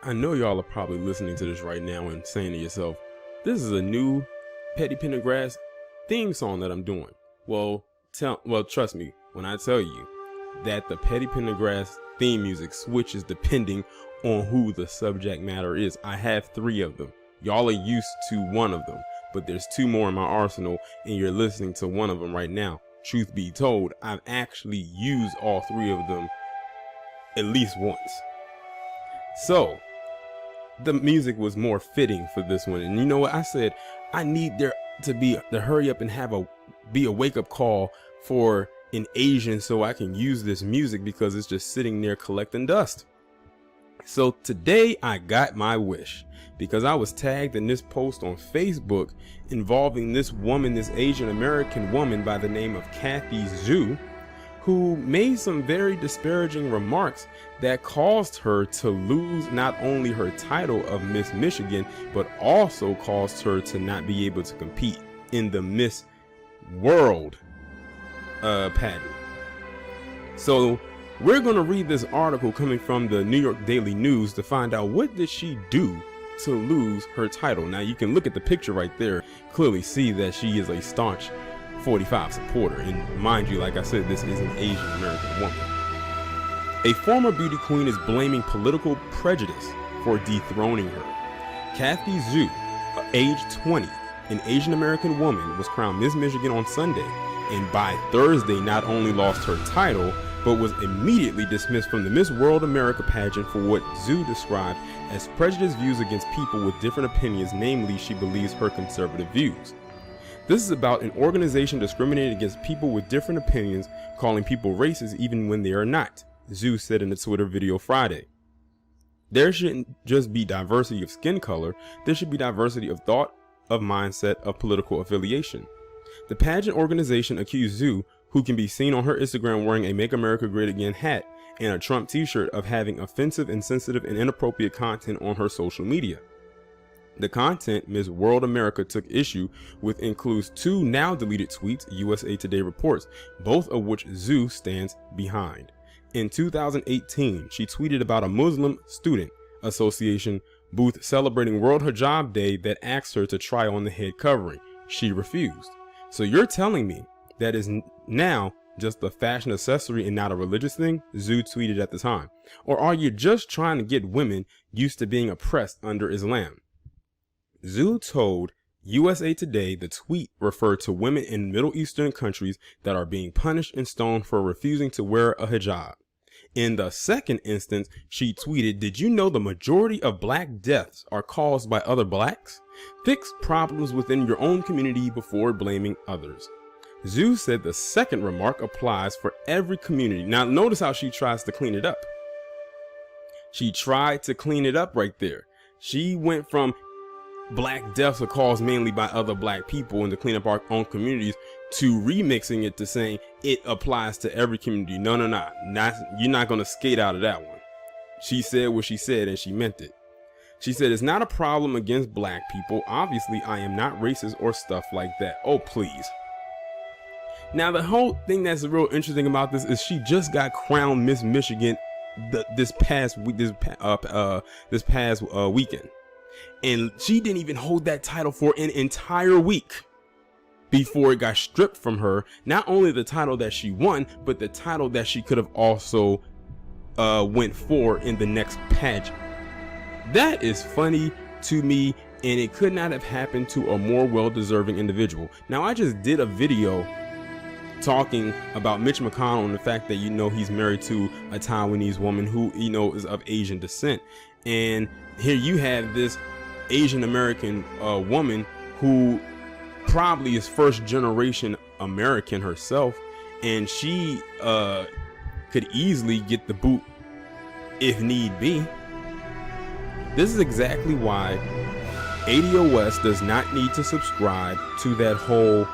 I know y'all are probably listening to this right now and saying to yourself, this is a new Petty Pendergrass theme song that I'm doing. Well, trust me when I tell you that the Petty Pendergrass theme music switches depending on who the subject matter is. I have 3 of them. Y'all are used to one of them, but there's 2 more in my arsenal, and you're listening to one of them right now. Truth be told, I've actually used all 3 of them at least once. So the music was more fitting for this one. And you know what? I said, I need there to hurry up and be a wake up call for an Asian so I can use this music because it's just sitting there collecting dust. So today I got my wish because I was tagged in this post on Facebook involving this woman, this Asian American woman by the name of Kathy Zhu, who made some very disparaging remarks that caused her to lose not only her title of Miss Michigan, but also caused her to not be able to compete in the Miss World pageant. So we're going to read this article coming from the New York Daily News to find out what did she do to lose her title. Now you can look at the picture right there, clearly see that she is a staunch 45 supporter, and mind you, like I said, this is an Asian American woman. A former beauty queen is blaming political prejudice for dethroning her. Kathy Zhu, age 20, an Asian American woman, was crowned Miss Michigan on Sunday, and by Thursday not only lost her title, but was immediately dismissed from the Miss World America pageant for what Zhu described as prejudiced views against people with different opinions, namely she believes her conservative views. This is about an organization discriminating against people with different opinions, calling people racist even when they are not, Zhu said in a Twitter video Friday. There shouldn't just be diversity of skin color, there should be diversity of thought, of mindset, of political affiliation. The pageant organization accused Zhu, who can be seen on her Instagram wearing a Make America Great Again hat and a Trump t-shirt, of having offensive, insensitive, and inappropriate content on her social media. The content Miss World America took issue with includes 2 now deleted tweets, USA Today reports, both of which Zhu stands behind. In 2018, she tweeted about a Muslim Student Association booth celebrating World Hijab Day that asked her to try on the head covering. She refused. So you're telling me that is now just a fashion accessory and not a religious thing? Zhu tweeted at the time. Or are you just trying to get women used to being oppressed under Islam? Zhu told USA Today the tweet referred to women in Middle Eastern countries that are being punished and stoned for refusing to wear a hijab. In the second instance, she tweeted, "Did you know the majority of black deaths are caused by other blacks? Fix problems within your own community before blaming others." Zhu said the second remark applies for every community. Now notice how she tries to clean it up. She tried to clean it up right there. She went from black deaths are caused mainly by other black people and to clean up our own communities to remixing it to saying it applies to every community. No, you're not going to skate out of that one. She said what she said and she meant it. She said, "It's not a problem against black people. Obviously, I am not racist or stuff like that." Oh, please. Now, the whole thing that's real interesting about this is she just got crowned Miss Michigan this past weekend. And she didn't even hold that title for an entire week before it got stripped from her. Not only the title that she won, but the title that she could have also went for in the next pageant. That is funny to me, and it could not have happened to a more well-deserving individual. Now, I just did a video talking about Mitch McConnell and the fact that, he's married to a Taiwanese woman who, is of Asian descent. And here you have this Asian American woman who probably is first generation American herself, and she could easily get the boot if need be. This is exactly why ADOS does not need to subscribe to that whole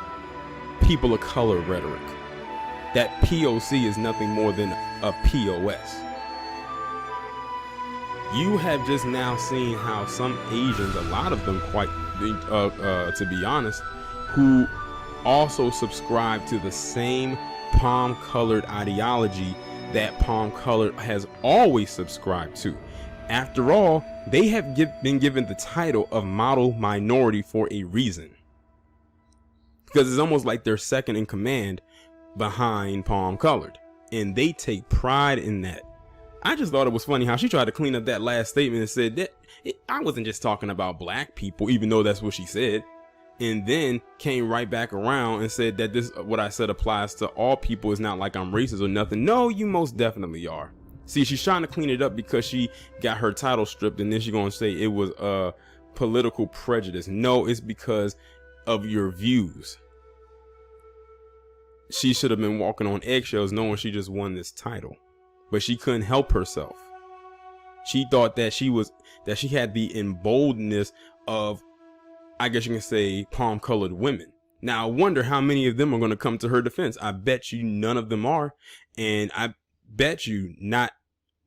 people of color rhetoric. That POC is nothing more than a POS. You have just now seen how some Asians, a lot of them quite, to be honest, who also subscribe to the same palm-colored ideology that palm-colored has always subscribed to. After all, They have been given the title of model minority for a reason, because it's almost like they're second in command behind Palm Colored, and they take pride in that. I just thought it was funny how she tried to clean up that last statement and said that I wasn't just talking about black people, even though that's what she said, and then came right back around and said that this, what I said, applies to all people. It's not like I'm racist or nothing. No, you most definitely are. See, she's trying to clean it up because she got her title stripped, and then she's going to say it was political prejudice. No, it's because of your views. She should have been walking on eggshells knowing she just won this title, but she couldn't help herself. She thought that she had the emboldenedness of, I guess you can say, palm colored women. Now I wonder how many of them are going to come to her defense. I bet you none of them are. And I bet you not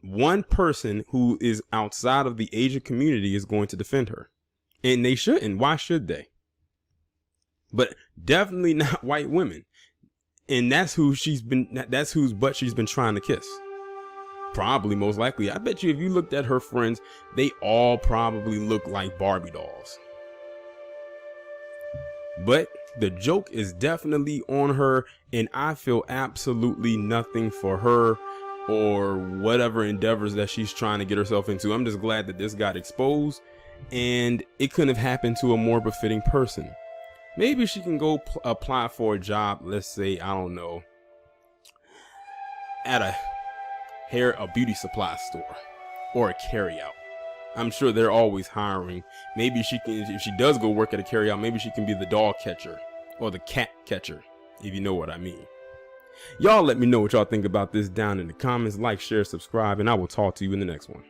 one person who is outside of the Asian community is going to defend her. And they shouldn't. Why should they? But definitely not white women. And that's whose butt she's been trying to kiss. Probably, most likely. I bet you if you looked at her friends, they all probably look like Barbie dolls. But the joke is definitely on her, and I feel absolutely nothing for her or whatever endeavors that she's trying to get herself into. I'm just glad that this got exposed, and it couldn't have happened to a more befitting person. Maybe she can go apply for a job, let's say, I don't know, at a beauty supply store or a carryout. I'm sure they're always hiring. Maybe she can, if she does go work at a carryout, maybe she can be the dog catcher or the cat catcher, if you know what I mean. Y'all let me know what y'all think about this down in the comments. Like, share, subscribe, and I will talk to you in the next one.